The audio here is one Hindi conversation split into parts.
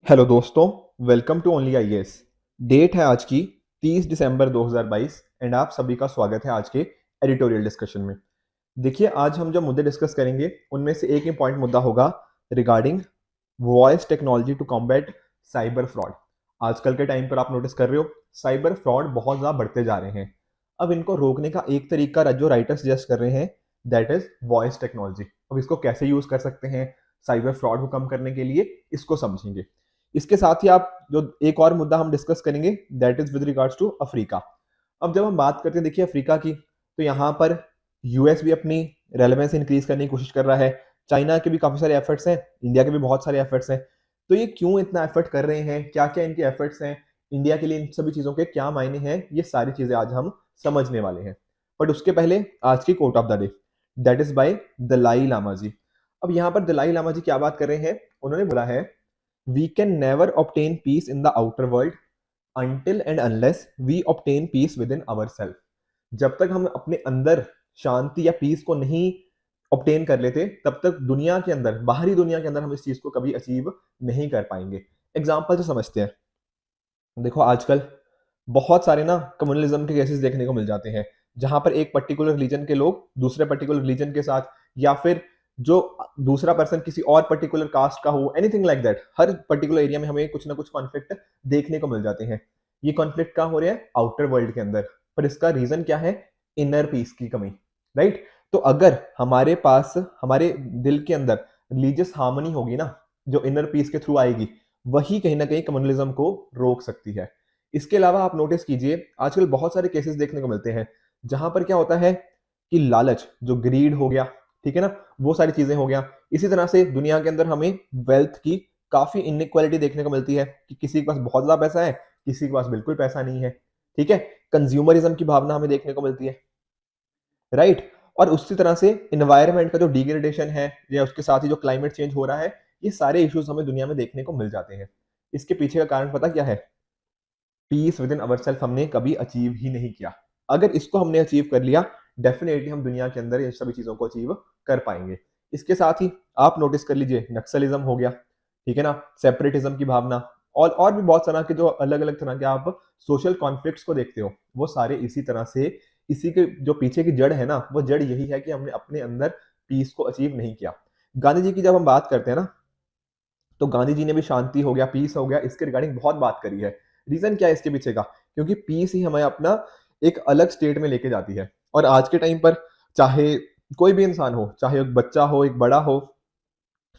हेलो दोस्तों, welcome to only IAS. Date है आज की 30 दिसंबर 2022 एंड आप सभी का स्वागत है आज के एडिटोरियल डिस्कशन में। देखिए, आज हम जो मुद्दे डिस्कस करेंगे उनमें से एक इम्पॉर्टेंट मुद्दा होगा regarding voice technology to combat cyber fraud. आजकल के टाइम पर आप नोटिस कर रहे हो साइबर फ्रॉड बहुत ज़्यादा बढ़ते जा रहे हैं। अब इनको रोकने का एक तरीका जो राइटर सजेस्ट कर रहे हैं दैट इज वॉइस टेक्नोलॉजी। अब इसको कैसे यूज कर सकते हैं साइबर फ्रॉड को कम करने के लिए, इसको समझेंगे। इसके साथ ही आप जो एक और मुद्दा हम डिस्कस करेंगे that is with regards to Africa. अब जब हम बात करते हैं देखिए अफ्रीका की, तो यहाँ पर यूएस भी अपनी रेलेवेंस इंक्रीज करने की कोशिश कर रहा है। चाइना के भी काफी सारे एफर्ट्स हैं, इंडिया के भी बहुत सारे एफर्ट्स हैं। तो ये क्यों इतना एफर्ट कर रहे हैं, क्या क्या इनके एफर्ट्स हैं, इंडिया के लिए इन सभी चीजों के क्या मायने हैं, ये सारी चीजें आज हम समझने वाले हैं। बट उसके पहले आज की quote of the day that is by Dalai Lama ji. अब यहाँ पर दलाई लामा जी क्या बात कर रहे हैं, उन्होंने बोला है we can never obtain peace in the outer world until and unless we obtain peace within ourselves। जब तक हम अपने अंदर शांति या पीस को नहीं ऑब्टेन कर लेते तब तक दुनिया के अंदर, बाहरी दुनिया के अंदर हम इस चीज को कभी अचीव नहीं कर पाएंगे। एग्जाम्पल से समझते हैं। देखो आजकल बहुत सारे ना कम्युनलिज्म के केसेस देखने को मिल जाते हैं, जहां पर एक पर्टिकुलर रिलीजन के लोग दूसरे पर्टिकुलर रिलीजन के साथ, या फिर जो दूसरा पर्सन किसी और पर्टिकुलर कास्ट का हो, anything like that, her particular area में हमें कुछ ना कुछ कॉन्फ्लिक्ट देखने को मिल जाते हैं। ये कॉन्फ्लिक्ट कहाँ हो रहे हैं? आउटर वर्ल्ड के अंदर। पर इसका रीजन क्या है? इनर पीस की कमी, राइट। तो अगर हमारे पास, हमारे दिल के अंदर रिलीजियस हार्मनी होगी ना, जो इनर पीस के थ्रू आएगी, वही कहीं ना कहीं कम्युनलिज्म को रोक सकती है। इसके अलावा आप नोटिस कीजिए आजकल बहुत सारे केसेस देखने को मिलते हैं जहां पर क्या होता है कि लालच, जो ग्रीड हो गया, ठीक है ना, वो सारी चीजें हो गया। इसी तरह से दुनिया के अंदर हमें वेल्थ की काफी इनइक्वालिटी देखने को मिलती है कि किसी के पास बहुत ज्यादा पैसा है, किसी के पास बिल्कुल पैसा नहीं है, ठीक है। कंज्यूमरिज्म की भावना हमें देखने को मिलती है, राइट। और उसी तरह से इन्वायरमेंट का जो डिग्रेडेशन है, या उसके साथ ही जो क्लाइमेट चेंज हो रहा है, ये सारे इश्यूज हमें दुनिया में देखने को मिल जाते हैं। इसके पीछे का कारण पता क्या है? Peace with in our self हमने कभी अचीव ही नहीं किया। अगर इसको हमने अचीव कर लिया, डेफिनेटली हम दुनिया के अंदर इन सभी चीजों को अचीव कर पाएंगे। इसके साथ ही आप नोटिस कर लीजिए नक्सलिज्म हो गया, ठीक है ना, सेपरेटिज्म की भावना, और भी बहुत तरह के जो अलग अलग तरह के आप सोशल कॉन्फ्लिक्ट्स को देखते हो, वो सारे इसी तरह से, इसी के जो पीछे की जड़ है ना, वो जड़ यही है कि हमने अपने अंदर पीस को अचीव नहीं किया। गांधी जी की जब हम बात करते हैं ना, तो गांधी जी ने भी शांति हो गया, पीस हो गया, इसके रिगार्डिंग बहुत बात करी है। रीजन क्या है इसके पीछे का? क्योंकि पीस ही हमें अपना एक अलग स्टेट में लेके जाती है। और आज के टाइम पर चाहे कोई भी इंसान हो, चाहे एक बच्चा हो, एक बड़ा हो,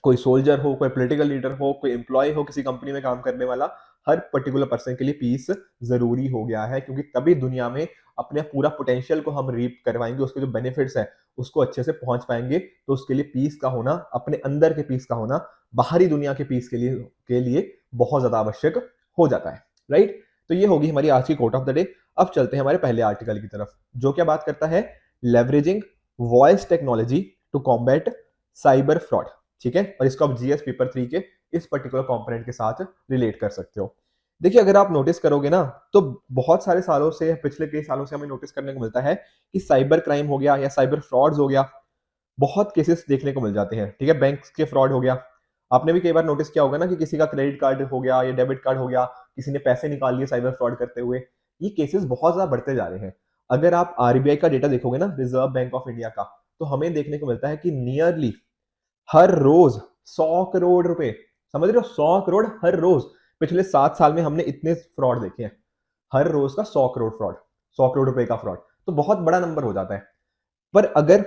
कोई सोल्जर हो, कोई पॉलिटिकल लीडर हो, कोई एम्प्लॉय हो किसी कंपनी में काम करने वाला, हर पर्टिकुलर पर्सन के लिए पीस जरूरी हो गया है। क्योंकि तभी दुनिया में अपने पूरा पोटेंशियल को हम रीप करवाएंगे, उसके जो बेनिफिट्स है उसको अच्छे से पहुंच पाएंगे। तो उसके लिए पीस का होना, अपने अंदर के पीस का होना, बाहरी दुनिया के पीस के लिए बहुत ज्यादा आवश्यक हो जाता है, राइट। तो ये होगी हमारी आज की कोट ऑफ द डे। अब चलते हैं हमारे पहले आर्टिकल की तरफ, जो क्या बात करता है leveraging voice technology to combat cyber fraud, ठीक है। और इसको आप जीएस पेपर 3 के इस पर्टिकुलर कंपोनेंट के साथ रिलेट कर सकते हो। देखिए अगर आप नोटिस करोगे ना, तो बहुत सारे सालों से, पिछले कई सालों से हमें नोटिस करने को मिलता है कि साइबर क्राइम हो गया या साइबर फ्रॉड्स हो गया, बहुत केसेस देखने को मिल जाते हैं, ठीक है। बैंक के फ्रॉड हो गया, आपने भी कई बार नोटिस किया होगा ना कि किसी का क्रेडिट कार्ड हो गया या डेबिट कार्ड हो गया, किसी ने पैसे निकाल लिए साइबर फ्रॉड करते हुए। ये केसेस बहुत ज्यादा बढ़ते जा रहे हैं। अगर आप आरबीआई का डेटा देखोगे ना, रिजर्व बैंक ऑफ इंडिया का, तो हमें देखने को मिलता है कि नियरली हर रोज 100 करोड़ रुपए, समझ रहे हो, 100 करोड़ हर रोज। पिछले 7 साल में हमने इतने फ्रॉड देखे हैं, हर रोज का 100 करोड़ फ्रॉड, 100 करोड़ रुपए का फ्रॉड, तो बहुत बड़ा नंबर हो जाता है। पर अगर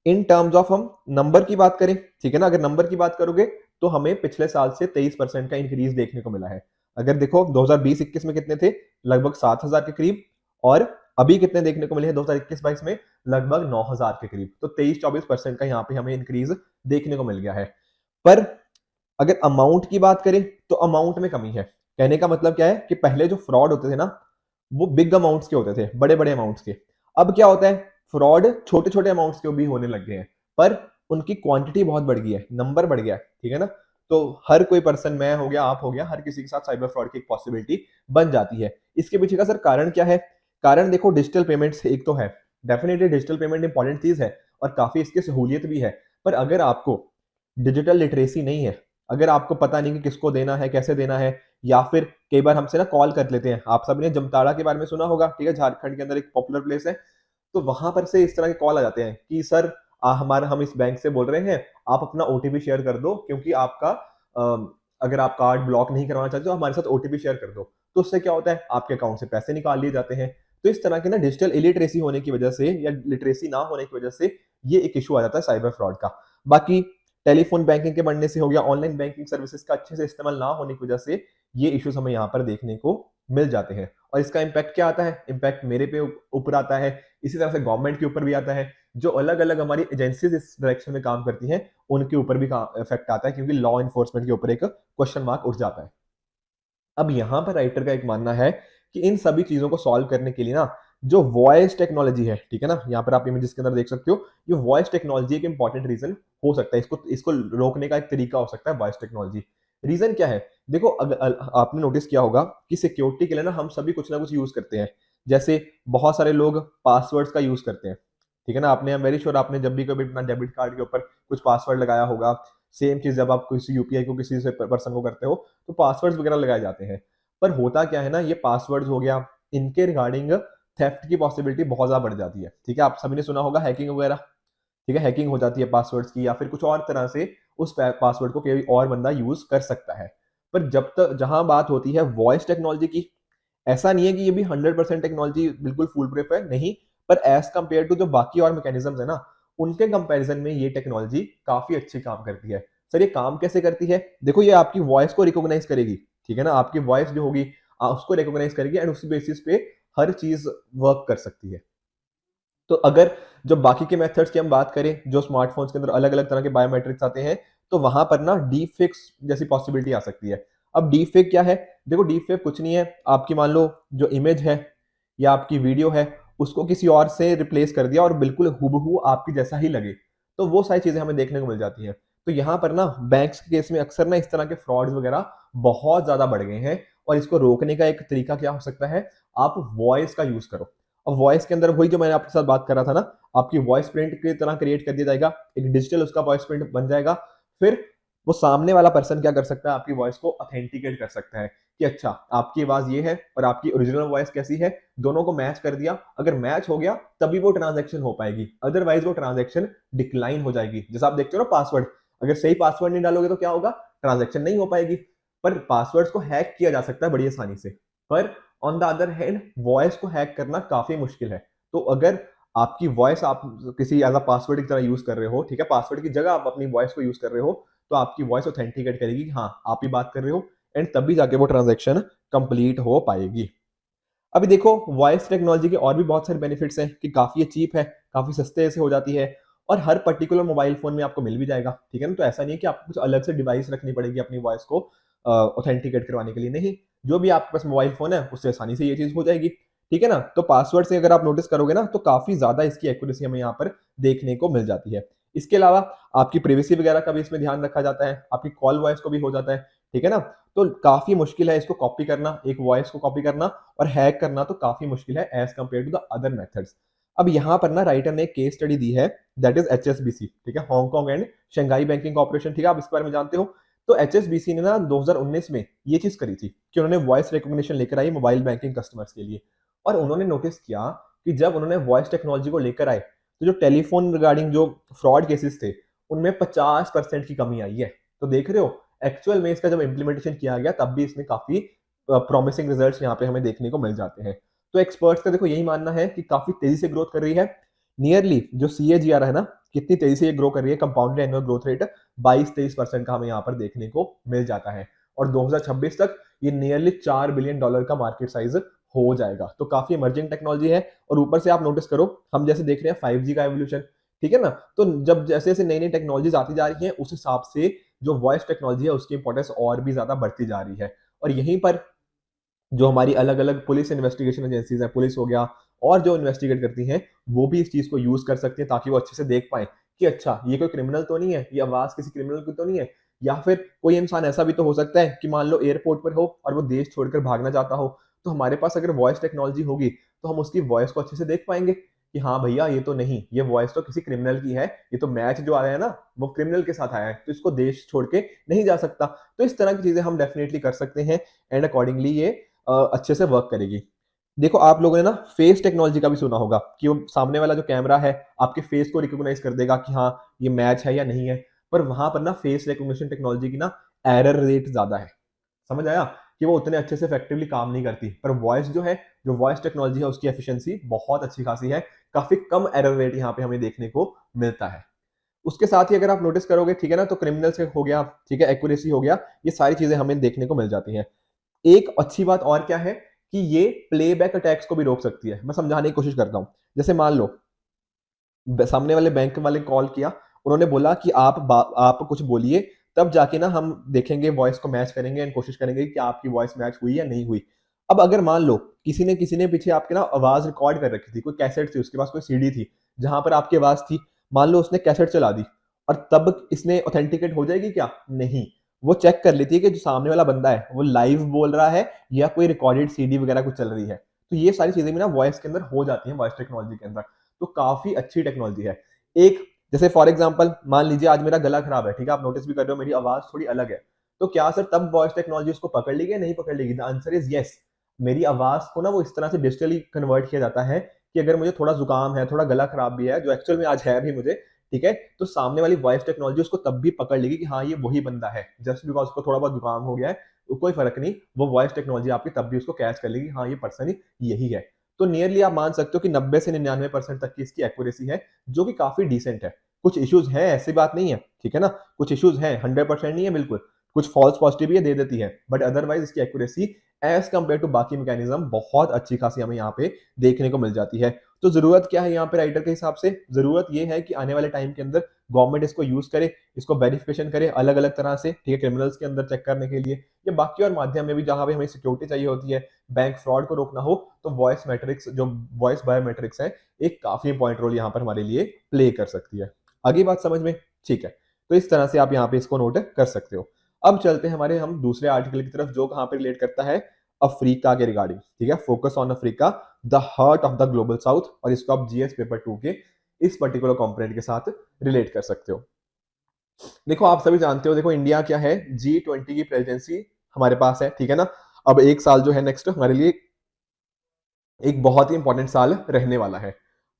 इन टर्म्स ऑफ हम नंबर की बात करें, ठीक है ना, अगर नंबर की बात करोगे तो हमें पिछले साल से 23% का इंक्रीज देखने को मिला है। अगर देखो 2020-21 में कितने थे, लगभग 7,000 के करीब, और अभी कितने देखने को मिले हैं 2021-22 में, लगभग 9,000 के करीब। तो 23-24% का यहाँ पे हमें इंक्रीज देखने को मिल गया है। पर अगर अमाउंट की बात करें तो अमाउंट में कमी है। कहने का मतलब क्या है कि पहले जो फ्रॉड होते थे ना, वो बिग अमाउंट्स के होते थे, बड़े बड़े अमाउंट्स के। अब क्या होता है, फ्रॉड छोटे छोटे अमाउंट्स के भी होने लग गए हैं, पर उनकी क्वांटिटी बहुत बढ़ गई है, नंबर बढ़ गया है, ठीक है ना। तो हर कोई पर्सन, मैं हो गया, आप हो गया, हर किसी के साथ साइबर फ्रॉड की एक पॉसिबिलिटी बन जाती है। इसके पीछे का सर कारण क्या है? कारण देखो डिजिटल पेमेंट्स एक तो है, डेफिनेटली डिजिटल पेमेंट इंपॉर्टेंट चीज है और काफी इसकी सहूलियत भी है। पर अगर आपको डिजिटल लिटरेसी नहीं है, अगर आपको पता नहीं कि किसको देना है, कैसे देना है, या फिर कई बार हमसे ना कॉल कर लेते हैं। आप सबने जमताड़ा के बारे में सुना होगा, ठीक है? झारखंड के अंदर एक पॉपुलर प्लेस है। तो वहां पर से इस तरह के कॉल आ जाते हैं कि सर हमारा हम इस बैंक से बोल रहे हैं, आप अपना ओटीपी शेयर कर दो, क्योंकि आपका अगर आप कार्ड ब्लॉक नहीं करवाना चाहते तो हमारे साथ ओटीपी शेयर कर दो। तो उससे क्या होता है, आपके अकाउंट से पैसे निकाल लिए जाते हैं। तो इस तरह के ना डिजिटल इलिटरेसी होने की वजह से या लिटरेसी ना होने की वजह से ये एक इशू आ जाता है साइबर फ्रॉड का। बाकी टेलीफोन बैंकिंग के बढ़ने से हो गया, ऑनलाइन बैंकिंग सर्विसेज का अच्छे से इस्तेमाल ना होने की वजह से ये इश्यूज हमें यहाँ पर देखने को मिल जाते हैं। और इसका इम्पैक्ट क्या आता है? इम्पैक्ट मेरे पे ऊपर आता है, इसी तरह से गवर्नमेंट के ऊपर भी आता है। जो अलग अलग हमारी एजेंसीज इस डायरेक्शन में काम करती हैं उनके ऊपर भी इफेक्ट आता है, क्योंकि लॉ इन्फोर्समेंट के ऊपर एक क्वेश्चन मार्क उठ जाता है। अब यहाँ पर राइटर का एक मानना है कि इन सभी चीजों को सॉल्व करने के लिए ना जो वॉइस टेक्नोलॉजी है, ठीक है ना, यहाँ पर आप इमेजेस के अंदर देख सकते हो, ये वॉइस टेक्नोलॉजी एक इंपॉर्टेंट रीजन हो सकता है। इसको इसको रोकने का एक तरीका हो सकता है वॉइस टेक्नोलॉजी। रीजन क्या है? देखो, आपने नोटिस किया होगा कि सिक्योरिटी के लिए ना हम सभी कुछ ना कुछ यूज करते हैं। जैसे बहुत सारे लोग पासवर्ड्स का यूज करते हैं, ठीक है ना। आपने वेरी श्योर आपने जब भी कभी अपना डेबिट कार्ड के ऊपर कुछ पासवर्ड लगाया होगा। सेम चीज जब आप किसी यूपीआई को किसी से पर्सन को करते हो तो पासवर्ड्स वगैरह लगाए जाते हैं। पर होता क्या है ना, ये पासवर्ड्स हो गया, इनके रिगार्डिंग थेफ्ट की पॉसिबिलिटी बहुत ज्यादा बढ़ जाती है, ठीक है। आप सभी ने सुना होगा हैकिंग वगैरह, ठीक है। हैकिंग हो जाती है पासवर्ड्स की, या फिर कुछ और तरह से उस पासवर्ड को कोई और बंदा यूज कर सकता है। पर जब तक जहां बात होती है वॉइस टेक्नोलॉजी की, ऐसा नहीं है कि ये भी 100% टेक्नोलॉजी बिल्कुल फुल प्रूफ है, नहीं। पर एज कंपेयर टू जो बाकी और मैकेनिज्म्स है ना, उनके कंपैरिजन में ये टेक्नोलॉजी काफी अच्छी काम करती है। सर ये काम कैसे करती है? देखो, ये आपकी वॉइस को रिकॉग्नाइज करेगी, ठीक है ना। आपकी वॉइस जो होगी उसको रिकॉग्नाइज करेगी एंड उसी बेसिस पे हर चीज वर्क कर सकती है। तो अगर जो बाकी के मेथड्स की हम बात करें, जो स्मार्टफोन्स के अंदर अलग अलग तरह के बायोमेट्रिक्स आते हैं, तो वहां पर ना डीप फेक्स जैसी पॉसिबिलिटी आ सकती है। अब डीप फेक क्या है? देखो, डीप फेक कुछ नहीं है, आपकी मान लो जो इमेज है या आपकी वीडियो है, उसको किसी और से रिप्लेस कर दिया और बिल्कुल हूबहू आपकी जैसा ही लगे। तो वो सारी चीजें हमें देखने को मिल जाती हैं। तो यहाँ पर ना बैंक्स के केस में अक्सर ना इस तरह के फ्रॉड्स वगैरह बहुत ज्यादा बढ़ गए हैं। और इसको रोकने का एक तरीका क्या हो सकता है? आप वॉइस का यूज करो। अब वॉइस के अंदर वही जो मैंने आपके साथ बात कर रहा था ना, आपकी वॉइस प्रिंट की तरह क्रिएट कर दिया जाएगा, एक डिजिटल उसका वॉइस प्रिंट बन जाएगा। फिर वो सामने वाला पर्सन क्या कर सकता है? आपकी वॉइस को ऑथेंटिकेट कर सकता है कि अच्छा, आपकी आवाज ये है और आपकी ओरिजिनल वॉइस कैसी है, दोनों को मैच कर दिया। अगर मैच हो गया तभी वो ट्रांजैक्शन हो पाएगी, अदरवाइज वो ट्रांजैक्शन डिक्लाइन हो जाएगी। जैसा आप देखते हो ना, पासवर्ड, अगर सही पासवर्ड नहीं डालोगे तो क्या होगा? ट्रांजैक्शन नहीं हो पाएगी। पर पासवर्ड्स को हैक किया जा सकता है बड़ी आसानी से। पर on the other hand voice को हैक करना काफी मुश्किल है। तो अगर आपकी वॉइस आप किसी एज अ पासवर्ड की तरह यूज कर रहे हो, ठीक है, पासवर्ड की जगह आप अपनी वॉइस को यूज कर रहे हो, तो आपकी वॉइस ऑथेंटिकेट करेगी कि हाँ आप ही बात कर रहे हो, एंड तभी जाके वो ट्रांजैक्शन कंप्लीट हो पाएगी। अभी देखो, वॉइस टेक्नोलॉजी के और भी बहुत सारे बेनिफिट्स हैं कि काफी चीप है, काफी सस्ते से हो जाती है, और हर पर्टिकुलर मोबाइल फोन में आपको मिल भी जाएगा, ठीक है ना। तो ऐसा नहीं है कि आपको कुछ अलग से डिवाइस रखनी पड़ेगी अपनी वॉइस को ऑथेंटिकेट करवाने के लिए, नहीं। जो भी आपके पास मोबाइल फोन है उससे आसानी से ये चीज हो जाएगी, ठीक है ना। तो पासवर्ड से अगर आप नोटिस करोगे ना, तो काफी ज्यादा इसकी एक्यूरेसी हमें यहाँ पर देखने को मिल जाती है। इसके अलावा आपकी प्राइवेसी वगैरह का भी इसमें ध्यान रखा जाता है, आपकी कॉल वॉइस को भी हो जाता है, ठीक है ना। तो काफी मुश्किल है इसको कॉपी करना, एक वॉइस को कॉपी करना और हैक करना तो काफी मुश्किल है as compare to the other methods. अब यहाँ पर ना राइटर ने एक केस स्टडी दी है, दैट इज एचएसबीसी, ठीक है, Hong Kong and Shanghai banking corporation, ठीक है, आप इसके बारे में जानते हो। तो एचएसबीसी ने ना 2019 में ये चीज करी थी कि उन्होंने वॉइस रिकॉग्निशन लेकर आई मोबाइल बैंकिंग कस्टमर्स के लिए। और उन्होंने नोटिस किया कि जब उन्होंने वॉइस टेक्नोलॉजी को लेकर आए, तो जो टेलीफोन रिगार्डिंग जो फ्रॉड केसेस थे उनमें 50% की कमी आई है। तो देख रहे हो, एक्चुअल में इसका जब इम्प्लीमेंटेशन किया गया तब भी इसमें काफी प्रॉमिसिंग रिजल्ट्स यहाँ पे हमें देखने को मिल जाते हैं। तो एक्सपर्ट्स का देखो यही मानना है कि काफी तेजी से ग्रोथ कर रही है। नियरली जो CAGR है ना, कितनी तेजी से ये ग्रो कर रही है, कंपाउंडेड एनुअल ग्रोथ रेट 22-23% का हमें यहाँ पर देखने को मिल जाता है। और 2026 तक ये नियरली $4 बिलियन का मार्केट साइज हो जाएगा। तो काफी इमर्जिंग टेक्नोलॉजी है। और ऊपर से आप नोटिस करो, हम जैसे देख रहे हैं 5G का एवोल्यूशन, ठीक है ना। तो जब जैसे जैसे नई नई टेक्नोलॉजीज आती जा रही हैं, उस हिसाब से जो वॉइस टेक्नोलॉजी है उसकी इंपॉर्टेंस और भी ज्यादा बढ़ती जा रही है। और यहीं पर जो हमारी अलग अलग पुलिस इन्वेस्टिगेशन एजेंसीज है, पुलिस हो गया, और जो इन्वेस्टिगेट करती हैं, वो भी इस चीज को यूज कर सकती हैं ताकि वो अच्छे से देख पाए कि अच्छा, ये कोई क्रिमिनल तो नहीं है, ये आवाज किसी क्रिमिनल की तो नहीं है, या फिर कोई इंसान ऐसा भी तो हो सकता है कि मान लो एयरपोर्ट पर हो और वो देश छोड़कर भागना चाहता हो। तो हमारे पास अगर वॉइस टेक्नोलॉजी होगी तो हम उसकी वॉइस को अच्छे से देख पाएंगे, कि हाँ भैया ये तो नहीं, ये वॉइस तो किसी क्रिमिनल की है, ये तो मैच जो आया है ना वो क्रिमिनल के साथ आया है, तो इसको देश छोड़ के नहीं जा सकता। तो इस तरह की चीजें हम डेफिनेटली कर सकते हैं एंड अकॉर्डिंगली ये अच्छे से वर्क करेगी। देखो आप लोगों ने ना फेस टेक्नोलॉजी का भी सुना होगा कि वो सामने वाला जो कैमरा है आपके फेस को रिकॉग्नाइज कर देगा कि हाँ ये मैच है या नहीं है। पर वहां पर ना फेस रिकॉग्निशन टेक्नोलॉजी की ना एरर रेट ज्यादा है, समझ आया, कि वो उतने अच्छे से इफेक्टिवली काम नहीं करती। पर वॉइस जो है, जो वॉइस टेक्नोलॉजी है उसकी एफिशिएंसी बहुत अच्छी खासी है, काफी कम एरर रेट यहाँ पे हमें देखने को मिलता है। उसके साथ ही अगर आप नोटिस करोगे, ठीक है ना, तो क्रिमिनल से हो गया, ठीक है, एक्यूरेसी हो गया, ये सारी चीजें हमें देखने को मिल जाती हैं। एक अच्छी बात और क्या है कि ये प्लेबैक अटैक्स को भी रोक सकती है। मैं समझाने की कोशिश करता हूं। जैसे मान लो सामने वाले बैंक वाले कॉल किया, उन्होंने बोला कि आप कुछ बोलिए, तब जाके ना हम देखेंगे, वॉइस को मैच करेंगे एंड कोशिश करेंगे कि आपकी वॉइस मैच हुई या नहीं हुई। अब अगर मान लो किसी ने पीछे आपके ना आवाज रिकॉर्ड कर रखी थी, कोई कैसेट थी, उसके पास कोई सीडी थी जहां पर आपकी आवाज थी, मान लो उसने कैसेट चला दी और तब इसने ऑथेंटिकेट हो जाएगी क्या? नहीं। वो चेक कर लेती है कि जो सामने वाला बंदा है वो लाइव बोल रहा है या कोई रिकॉर्डेड सीडी वगैरह कुछ चल रही है। तो ये सारी चीजें भी ना वॉइस के अंदर हो जाती हैं, वॉइस टेक्नोलॉजी के अंदर। तो काफी अच्छी टेक्नोलॉजी है। एक जैसे फॉर एग्जांपल मान लीजिए आज मेरा गला खराब है, ठीक है, आप नोटिस भी कर रहे हो मेरी आवाज थोड़ी अलग है, तो क्या सर तब वॉइस टेक्नोलॉजी उसको पकड़ लेगी या नहीं पकड़ लेगी? The answer is yes. मेरी आवाज को ना वो इस तरह से डिजिटली कन्वर्ट किया जाता है कि अगर मुझे थोड़ा जुकाम है, थोड़ा गला खराब भी है, जो एक्चुअल में आज है भी मुझे, ठीक है, तो सामने वाली वॉइस टेक्नोलॉजी उसको तब भी पकड़ लेगी कि हाँ ये वही बंदा है। जस्ट बिकॉज उसको थोड़ा बहुत जुकाम हो गया है, तो कोई फर्क नहीं, वो वॉइस टेक्नोलॉजी आपकी तब भी उसको कैच कर लेगी, हाँ ये पर्सन ही यही है। तो नियरली आप मान सकते हो कि 90 से 99% तक की इसकी एक्यूरेसी है, जो कि काफी डिसेंट है। कुछ इश्यूज हैं, ऐसी बात नहीं है, ठीक है ना, कुछ इश्यूज हैं, 100% नहीं है बिल्कुल, कुछ फॉल्स पॉजिटिव भी दे देती है, बट अदरवाइज इसकी एक्यूरेसी एज कंपेयर टू बाकी मैकेनिज्म बहुत अच्छी खासी हमें यहाँ पे देखने को मिल जाती है। तो जरूरत क्या है यहाँ पे राइटर के हिसाब से? जरूरत ये है कि आने वाले टाइम के अंदर गवर्नमेंट इसको यूज करे, इसको वेरिफिकेशन करे अलग अलग तरह से, ठीक है, क्रिमिनल्स के अंदर चेक करने के लिए या बाकी और माध्यम में भी जहां पे हमें सिक्योरिटी चाहिए होती है, बैंक फ्रॉड को रोकना हो, तो वॉइस मैट्रिक्स, जो वॉइस बायोमेट्रिक्स है, एक काफी इंपॉर्टेंट रोल यहाँ पर हमारे लिए प्ले कर सकती है। आगे बात समझ में? ठीक है, तो इस तरह से आप यहाँ पे इसको नोट कर सकते हो। अब चलते हैं हमारे हम दूसरे आर्टिकल की तरफ, जो कहाँ पे रिलेट करता है अफ्रीका के रिगार्डिंग, ठीक है, focus on Africa, the heart of the global south, और इसको आप जीएस पेपर 2 के इस पर्टिकुलर कंपोनेंट के साथ रिलेट कर सकते हो। देखो आप सभी जानते हो, देखो इंडिया क्या है, G20 की प्रेसिडेंसी हमारे पास है, ठीक है ना। अब एक साल जो है नेक्स्ट हमारे लिए एक बहुत ही इंपॉर्टेंट साल रहने वाला है।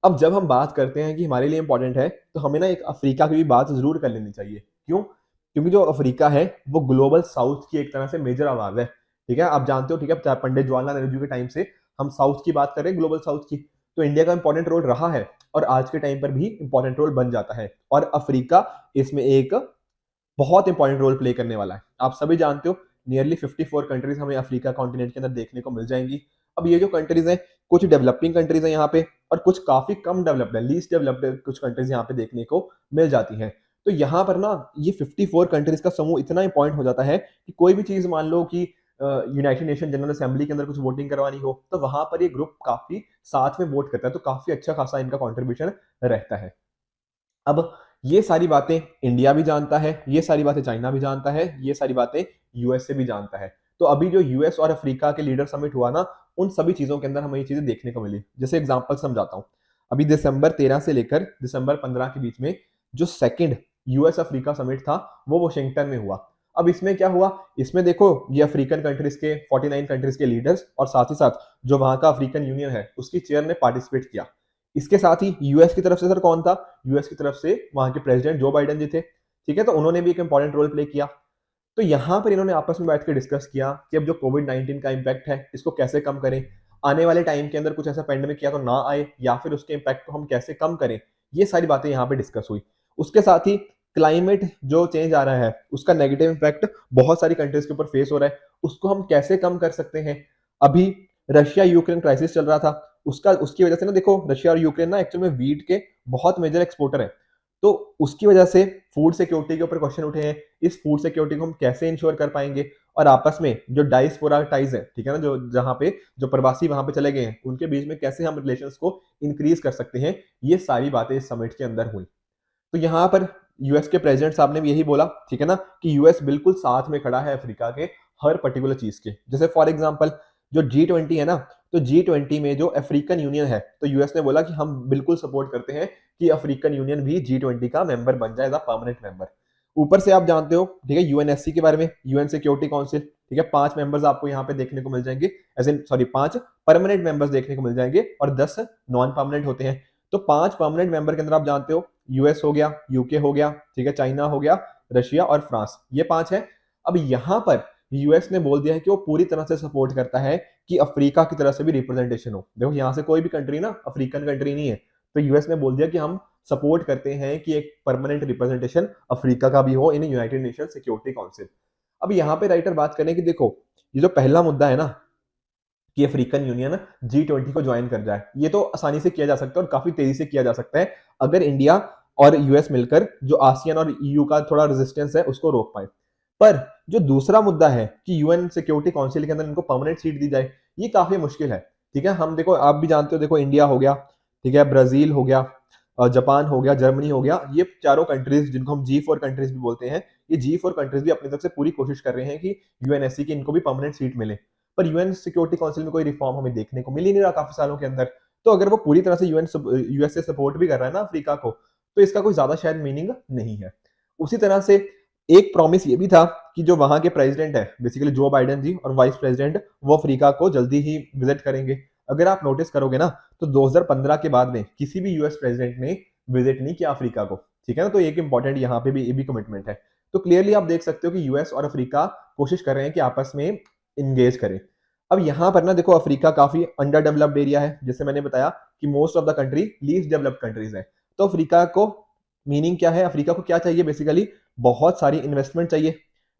अब जब हम बात करते हैं कि हमारे लिए इंपॉर्टेंट है, तो हमें ना एक अफ्रीका की भी बात जरूर कर लेनी चाहिए। क्यों? क्योंकि जो अफ्रीका है वो ग्लोबल साउथ की एक तरह से मेजर आवाज है, ठीक है, आप जानते हो, ठीक है, पंडित जवाहरलाल नेहरू जी के टाइम से हम साउथ की बात करें, ग्लोबल साउथ की, तो इंडिया का इंपॉर्टेंट रोल रहा है और आज के टाइम पर भी इंपॉर्टेंट रोल बन जाता है, और अफ्रीका इसमें एक बहुत इंपॉर्टेंट रोल प्ले करने वाला है। आप सभी जानते हो नियरली 54 कंट्रीज हमें अफ्रीका कॉन्टिनेंट के अंदर देखने को मिल जाएंगी। अब ये जो कंट्रीज हैं, कुछ डेवलपिंग कंट्रीज हैं यहाँ पे और कुछ काफी कम डेवलप्ड है, लीस्ट डेवलप्ड कुछ कंट्रीज यहाँ पे देखने को मिल जाती हैं। तो यहाँ पर ना ये 54 कंट्रीज का समूह इतना इंपॉर्टेंट हो जाता है कि कोई भी चीज मान लो कि यूनाइटेड नेशन जनरल असेंबली के अंदर कुछ वोटिंग करवानी हो, तो वहां पर ये ग्रुप काफी साथ में वोट करता है, तो काफी अच्छा खासा इनका कॉन्ट्रीब्यूशन रहता है। अब ये सारी बातें इंडिया भी जानता है, ये सारी बातें चाइना भी जानता है, ये सारी बातें यूएसए भी जानता है। तो अभी जो यूएस और अफ्रीका के लीडर समिट हुआ ना, उन सभी चीजों के अंदर हमें ये चीजें देखने को मिली। जैसे एग्जांपल समझाता हूँ, अभी दिसंबर 13 से लेकर दिसंबर 15 के बीच में जो सेकंड यूएस अफ्रीका समिट था वो वॉशिंगटन में हुआ। अब इसमें क्या हुआ? इसमें देखो ये अफ्रीकन कंट्रीज के 49 कंट्रीज के लीडर्स और साथ ही साथ जो वहां का अफ्रीकन यूनियन है उसकी चेयर ने पार्टिसिपेट किया। इसके साथ ही यूएस की तरफ से सर कौन था? यूएस की तरफ से वहां के प्रेसिडेंट जो बाइडेन जी थे, ठीक है, तो उन्होंने भी एक इंपॉर्टेंट रोल प्ले किया। तो यहाँ पर इन्होंने आपस में बैठ के डिस्कस किया कि अब जो कोविड-19 का इम्पैक्ट है इसको कैसे कम करें, आने वाले टाइम के अंदर कुछ ऐसा पेंडेमिक या तो ना आए या फिर उसके इम्पैक्ट को हम कैसे कम करें, ये सारी बातें यहाँ पे डिस्कस हुई। उसके साथ ही क्लाइमेट जो चेंज आ रहा है उसका नेगेटिव इम्पैक्ट बहुत सारी कंट्रीज के ऊपर फेस हो रहा है, उसको हम कैसे कम कर सकते हैं। अभी रशिया यूक्रेन क्राइसिस चल रहा था, उसका उसकी वजह से ना देखो रशिया और यूक्रेन ना एक्चुअल में वीट के बहुत मेजर एक्सपोर्टर है, तो उसकी वजह से फूड सिक्योरिटी के ऊपर क्वेश्चन उठे हैं। इस फूड सिक्योरिटी को हम कैसे इंश्योर कर पाएंगे, और आपस में जो डायस्पोरा टाइज है, ठीक है ना, जो जहां पे जो प्रवासी वहां पे चले गए हैं उनके बीच में कैसे हम रिलेशंस को इंक्रीज कर सकते हैं, ये सारी बातें इस समिट के अंदर हुई। तो यहाँ पर यूएस के प्रेसिडेंट साहब ने भी यही बोला, ठीक है ना, कि यूएस बिल्कुल साथ में खड़ा है अफ्रीका के हर पर्टिकुलर चीज के। जैसे फॉर एग्जांपल जो G20 है ना, तो G20 में जो अफ्रीकन यूनियन है, तो यूएस ने बोला कि हम बिल्कुल सपोर्ट करते हैं कि अफ्रीकन यूनियन भी G20 का मेंबर बन जाए एज अ परमानेंट मेंबर। ऊपर से आप जानते हो, ठीक है, यूएनएससी के बारे में, यूएन सिक्योरिटी काउंसिल, ठीक है, 5 मेंबर्स आपको यहाँ पे देखने को मिल जाएंगे, as in sorry 5 permanent members देखने को मिल जाएंगे और 10 नॉन परमानेंट होते हैं। तो 5 परमानेंट मेंबर के अंदर आप जानते हो यूएस हो गया, यूके हो गया, ठीक है, चाइना हो गया, रशिया और फ्रांस, ये 5 है। अब यहाँ पर यूएस ने बोल दिया है कि वो पूरी तरह से सपोर्ट करता है कि अफ्रीका की तरफ से भी रिप्रेजेंटेशन हो। देखो यहाँ से कोई भी कंट्री ना अफ्रीकन कंट्री नहीं है, तो यूएस ने बोल दिया कि हम सपोर्ट करते हैं कि एक परमानेंट रिप्रेजेंटेशन अफ्रीका का भी हो in United nation security council. अब यहाँ पे राइटर बात करें कि देखो ये जो पहला मुद्दा है ना कि अफ्रीकन यूनियन G20 को ज्वाइन कर जाए, ये तो आसानी से किया जा सकता है और काफी तेजी से किया जा सकता है अगर इंडिया और यूएस मिलकर जो आसियान और ईयू का थोड़ा रेजिस्टेंस है उसको रोक पाए। पर जो दूसरा मुद्दा है कि यूएन सिक्योरिटी काउंसिल के अंदर इनको परमानेंट सीट दी जाए, ये काफी मुश्किल है। ठीक है, हम देखो आप भी जानते हो, देखो इंडिया हो गया, ठीक है, ब्राजील हो गया, जापान हो गया, जर्मनी हो गया, ये चारों कंट्रीज जिनको हम G4 कंट्रीज भी बोलते हैं, ये G4 कंट्रीज भी अपनी तरफ से पूरी कोशिश कर रहे हैं कि यूएनएससी की इनको भी परमानेंट सीट मिले। पर यूएन सिक्योरिटी काउंसिल में कोई रिफॉर्म हमें देखने को मिल ही नहीं रहा काफी सालों के अंदर। तो अगर वो पूरी तरह से यूएस से सपोर्ट भी कर रहा है ना अफ्रीका को, तो इसका कोई ज्यादा शायद मीनिंग नहीं है। उसी तरह से एक प्रॉमिस ये भी था कि जो वहां के प्रेसिडेंट है बेसिकली जो बाइडेन जी और वाइस प्रेसिडेंट, वो अफ्रीका को जल्दी ही विजिट करेंगे। अगर आप नोटिस करोगे ना तो 2015 के बाद में किसी भी यूएस प्रेसिडेंट ने विजिट नहीं किया अफ्रीका को, ठीक है ना, तो एक इंपॉर्टेंट यहाँ पे भी ये भी कमिटमेंट है। तो क्लियरली आप देख सकते हो कि यूएस और अफ्रीका कोशिश कर रहे हैं कि आपस में इंगेज करें। अब यहाँ पर ना देखो अफ्रीका काफी अंडर डेवलप्ड एरिया है, जैसे मैंने बताया कि most of the country least developed countries है। तो अफ्रीका को मीनिंग क्या है, अफ्रीका को क्या चाहिए, बेसिकली बहुत सारी इन्वेस्टमेंट चाहिए।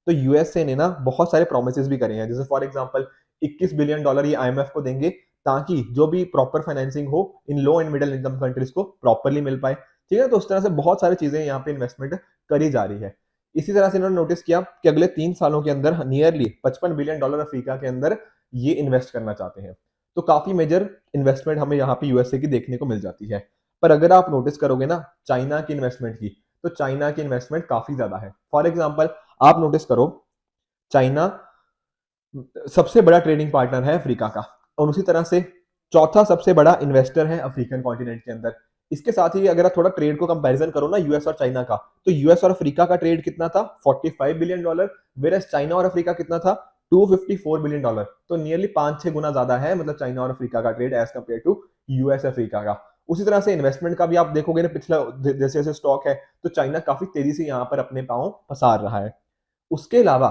तो यूएसए ने ना बहुत सारे प्रोमिस भी करे हैं, जैसे फॉर एग्जाम्पल $21 बिलियन ये आईएमएफ को देंगे ताकि जो भी प्रॉपर फाइनेंसिंग हो इन लो एंड मिडिल इनकम कंट्रीज को प्रॉपरली मिल पाए। ठीक है, तो उस तरह से बहुत सारी चीजें यहाँ पे इन्वेस्टमेंट करी जा रही है। इसी तरह से इन्होंने नोटिस किया कि अगले 3 सालों के अंदर नियरली $55 बिलियन अफ्रीका के अंदर ये इन्वेस्ट करना चाहते हैं। तो काफी मेजर इन्वेस्टमेंट हमें यहाँ पे यूएसए की देखने को मिल जाती है। पर अगर आप नोटिस करोगे ना चाइना की इन्वेस्टमेंट की, तो चाइना की इन्वेस्टमेंट काफी ज्यादा है। फॉर एग्जाम्पल आप नोटिस करो, चाइना सबसे बड़ा ट्रेडिंग पार्टनर है अफ्रीका का और उसी तरह से चौथा सबसे बड़ा इन्वेस्टर है अफ्रीकन कॉन्टिनेंट के अंदर। इसके साथ ही अगर आप थोड़ा ट्रेड को कंपैरिजन करो ना यूएस और चाइना का, तो यूएस और अफ्रीका का ट्रेड कितना था, $45 बिलियन, वेरस चाइना और अफ्रीका कितना था, $254 बिलियन। तो नियरली 5-6 गुना ज्यादा है मतलब चाइना और अफ्रीका का trade as compare to US Africa का। उसी तरह से इन्वेस्टमेंट का भी आप देखोगे ना, पिछला जैसे जैसे स्टॉक है तो चाइना काफी तेजी से यहाँ पर अपने पांव पसार रहा है। उसके अलावा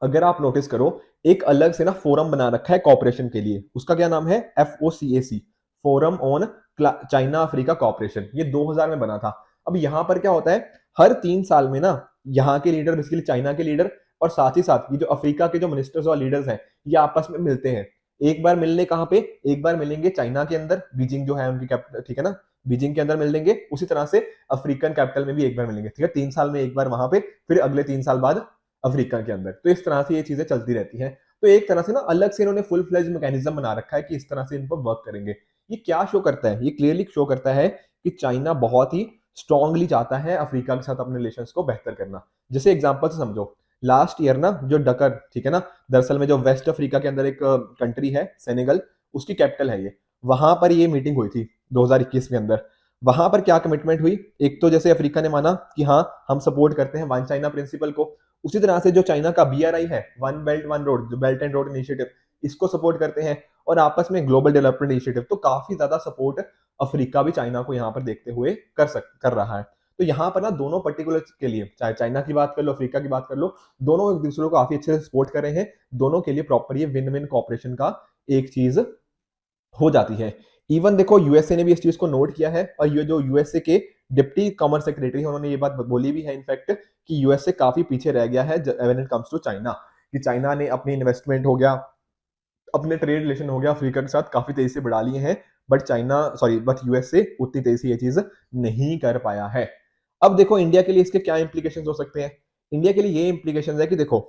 अगर आप नोटिस करो एक अलग से ना फोरम बना रखा है कॉपरेशन के लिए, उसका क्या नाम है, FOCAC, forum on China Africa cooperation. ये 2000 में बना था। अब यहाँ पर क्या होता है, हर 3 साल में ना यहाँ के लीडर बेसिकली चाइना के लीडर और साथ ही साथ ये जो अफ्रीका के जो मिनिस्टर्स और लीडर्स हैं ये आपस में मिलते हैं। एक बार मिलने कहाँ पे, एक बार मिलेंगे चाइना के अंदर, बीजिंग जो है उनकी कैपिटल, ठीक है ना, बीजिंग के अंदर मिल लेंगे। उसी तरह से अफ्रीकन कैपिटल में भी एक बार मिलेंगे, ठीक है, 3 साल में एक बार वहां पे, फिर अगले 3 साल बाद अफ्रीका के अंदर। तो इस तरह से ये चीजें चलती रहती हैं। तो एक तरह से ना अलग से इन्होंने फुल फ्लेज मैकेनिज्म बना रखा है कि इस तरह से इन पर वर्क करेंगे। ये क्या शो करता है, ये क्लियरली शो करता है कि चाइना बहुत ही स्ट्रांगली चाहता है अफ्रीका के साथ अपने रिलेशंस को बेहतर करना। जैसे एग्जांपल से समझो, लास्ट ईयर ना जो डकर, ठीक है ना, दरअसल में जो वेस्ट अफ्रीका के अंदर एक कंट्री है सेनेगल, उसकी कैपिटल है ये, वहां पर ये मीटिंग हुई थी 2021 के अंदर। वहां पर क्या कमिटमेंट हुई, एक तो जैसे अफ्रीका ने माना कि हाँ हम सपोर्ट करते हैं वन चाइना प्रिंसिपल को, उसी तरह से जो चाइना का BRI है, वन बेल्ट वन रोड, जो बेल्ट एंड रोड इनिशिएटिव, इसको सपोर्ट करते हैं और आपस में ग्लोबल डेवलपमेंट इनिशिएटिव। तो काफी ज्यादा सपोर्ट अफ्रीका भी चाइना को यहाँ पर देखते हुए कर रहा है। तो यहाँ पर ना दोनों पर्टिकुलर के लिए, चाहे चाइना की बात कर लो अफ्रीका की बात कर लो, दोनों एक दूसरे को काफी अच्छे से सपोर्ट कर रहे हैं। दोनों के लिए प्रॉपर ये विन विन कॉपरेशन का एक चीज हो जाती है। इवन देखो यूएसए ने भी इस चीज को नोट किया है और ये जो यूएसए के डिप्टी कॉमर्स सेक्रेटरी है उन्होंने ये बात बोली भी है इनफैक्ट कि यूएसए काफी पीछे रह गया है when it comes to China, कि चाइना ने अपनी इन्वेस्टमेंट हो गया, अपने ट्रेड रिलेशन हो गया अफ्रीका के साथ काफी तेजी से बढ़ा लिए हैं, बट यूएसए उतनी तेजी से ये चीज नहीं कर पाया है। अब देखो इंडिया के लिए इसके क्या इंप्लीकेशंस हो सकते हैं। इंडिया के लिए ये इंप्लीकेशंस है कि देखो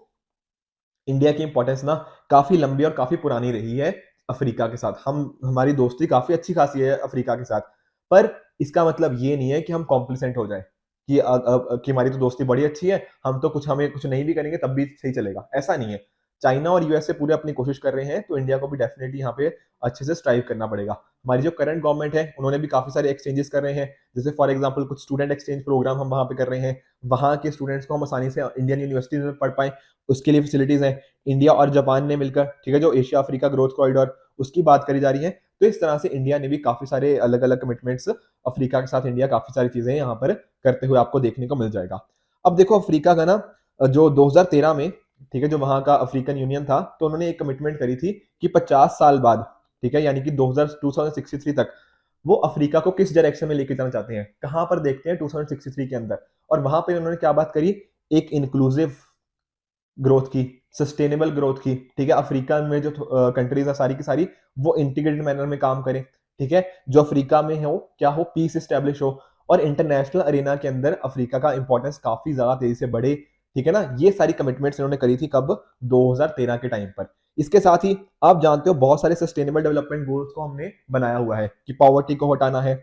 इंडिया की इंपॉर्टेंस ना काफी लंबी और काफी पुरानी रही है अफ्रीका के साथ। हमारी दोस्ती काफी अच्छी खासी है अफ्रीका के साथ, पर इसका मतलब ये नहीं है कि हम कॉम्प्लिसेंट हो जाए कि कि हमारी तो दोस्ती बड़ी अच्छी है, हमें कुछ नहीं भी करेंगे तब भी सही चलेगा, ऐसा नहीं है। चाइना और यूएसए पूरे अपनी कोशिश कर रहे हैं, तो इंडिया को भी डेफिनेटली यहाँ पे अच्छे से स्ट्राइव करना पड़ेगा। हमारी जो करंट गवर्नमेंट है उन्होंने भी काफी सारे एक्सचेंजेस कर रहे हैं, जैसे फॉर एग्जांपल कुछ स्टूडेंट एक्सचेंज प्रोग्राम हम वहां पे कर रहे हैं, वहां के स्टूडेंट्स को हम आसानी से इंडियन यूनिवर्सिटीज में पढ़ पाए, उसके लिए फैसिलिटीज हैं। इंडिया और जापान ने मिलकर, ठीक है, जो एशिया अफ्रीका ग्रोथ कॉरिडोर उसकी बात करी जा रही है। तो इस तरह से इंडिया ने भी काफी सारे अलग अलग कमिटमेंट्स, अफ्रीका के साथ इंडिया काफी सारी चीजें यहाँ पर करते हुए आपको देखने को मिल जाएगा। अब देखो अफ्रीका का ना, जो 2013 में, ठीक है, जो वहां का अफ्रीकन यूनियन था, तो उन्होंने एक कमिटमेंट करी थी कि 50 साल बाद, ठीक है, यानी कि 2063 तक वो अफ्रीका को किस डायरेक्शन में लेके जाना चाहते हैं, कहां पर देखते हैं 2063 के अंदर। और वहां पे उन्होंने क्या बात करी, एक इंक्लूसिव ग्रोथ की, सस्टेनेबल ग्रोथ की, ठीक है, अफ्रीका में जो कंट्रीज है सारी की सारी वो इंटीग्रेटेड मैनर में काम करें, ठीक है, जो अफ्रीका में हो क्या हो, पीस स्टैब्लिश हो, और इंटरनेशनल अरेना के अंदर अफ्रीका का इंपॉर्टेंस काफी ज्यादा तेजी से बढ़े, ठीक है ना। ये सारी कमिटमेंट्स इन्होंने करी थी कब, 2013 के टाइम पर। इसके साथ ही आप जानते हो बहुत सारे सस्टेनेबल डेवलपमेंट गोल्स को हमने बनाया हुआ है कि पॉवर्टी को हटाना है,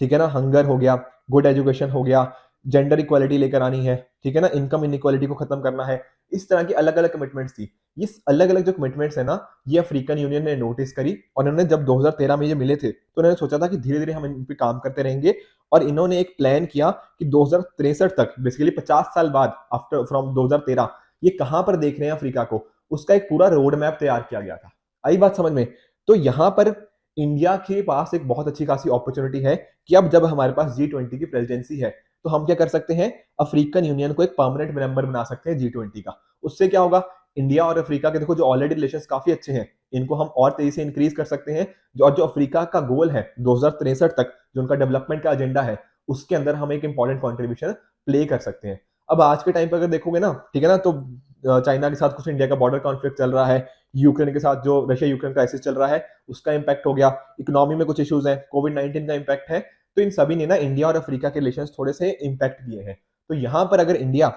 ठीक है ना, हंगर हो गया, गुड एजुकेशन हो गया, जेंडर इक्वालिटी लेकर आनी है, ठीक है ना, इनकम इनइक्वालिटी को खत्म करना है। इस तरह की अलग अलग कमिटमेंट्स थी। ये अलग अलग जो कमिटमेंट्स है ना, ये अफ्रीकन यूनियन ने नोटिस करी, और इन्होंने जब 2013 में ये मिले थे तो उन्होंने सोचा था कि धीरे धीरे हम इन पे काम करते रहेंगे, और इन्होंने एक प्लान किया कि 2063 तक, बेसिकली 50 साल बाद आफ्टर फ्रॉम 2013, ये कहां पर देख रहे हैं अफ्रीका को, उसका एक पूरा रोड मैप तैयार किया गया था। आई बात समझ में? तो यहां पर इंडिया के पास एक बहुत अच्छी खासी अपॉर्चुनिटी है कि अब जब हमारे पास G20 की प्रेसिडेंसी है, तो हम क्या कर सकते हैं, अफ्रीकन यूनियन को एक परमानेंट मेंबर बना सकते हैं G20 का। उससे क्या होगा, इंडिया और अफ्रीका के देखो जो ऑलरेडी रिलेशंस काफी अच्छे हैं, इनको हम और तेजी से इंक्रीज कर सकते हैं। जो अफ्रीका का गोल है 2063 तक, जो उनका डेवलपमेंट का एजेंडा है, उसके अंदर हम एक इंपॉर्टेंट कॉन्ट्रीब्यूशन प्ले कर सकते हैं। अब आज के टाइम पर अगर देखोगे ना, ठीक है ना, तो चाइना के साथ कुछ इंडिया का बॉर्डर कॉन्फ्लिक्ट चल रहा है, यूक्रेन के साथ जो रशिया यूक्रेन क्राइसिस चल रहा है उसका इंपैक्ट हो गया, इकोनॉमी में कुछ इश्यूज हैं, कोविड-19 का इंपैक्ट है। तो इन सभी ने ना इंडिया और अफ्रीका के रिलेशंस थोड़े से इंपैक्ट दिए हैं। तो यहाँ पर अगर इंडिया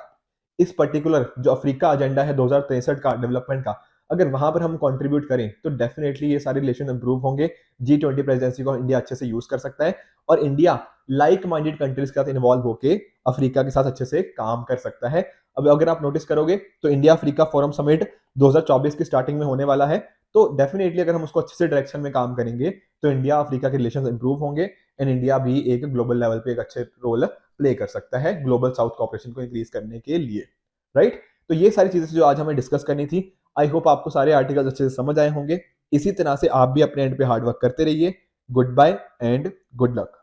इस पर्टिकुलर जो अफ्रीका एजेंडा है 2063 का डेवलपमेंट का, अगर वहां पर हम कंट्रीब्यूट करें तो डेफिनेटली ये सारे रिलेशन इंप्रूव होंगे। G20 प्रेसिडेंसी को इंडिया अच्छे से यूज कर सकता है, और इंडिया लाइक माइंडेड कंट्रीज के साथ इन्वॉल्व होके अफ्रीका के साथ अच्छे से काम कर सकता है। अब अगर आप नोटिस करोगे तो इंडिया अफ्रीका फोरम समिट 2024 की स्टार्टिंग में होने वाला है, तो डेफिनेटली अगर हम उसको अच्छे से डायरेक्शन में काम करेंगे तो इंडिया अफ्रीका के रिलेशन इंप्रूव होंगे, एंड इंडिया भी एक ग्लोबल लेवल पे एक अच्छे रोल प्ले कर सकता है ग्लोबल साउथ कॉपरेशन को इंक्रीज करने के लिए, राइट। तो ये सारी चीजें जो आज हमें डिस्कस करनी थी, आई होप आपको सारे आर्टिकल्स अच्छे से समझ आए होंगे। इसी तरह से आप भी अपने एंड पे हार्ड वर्क करते रहिए। Good bye and good luck.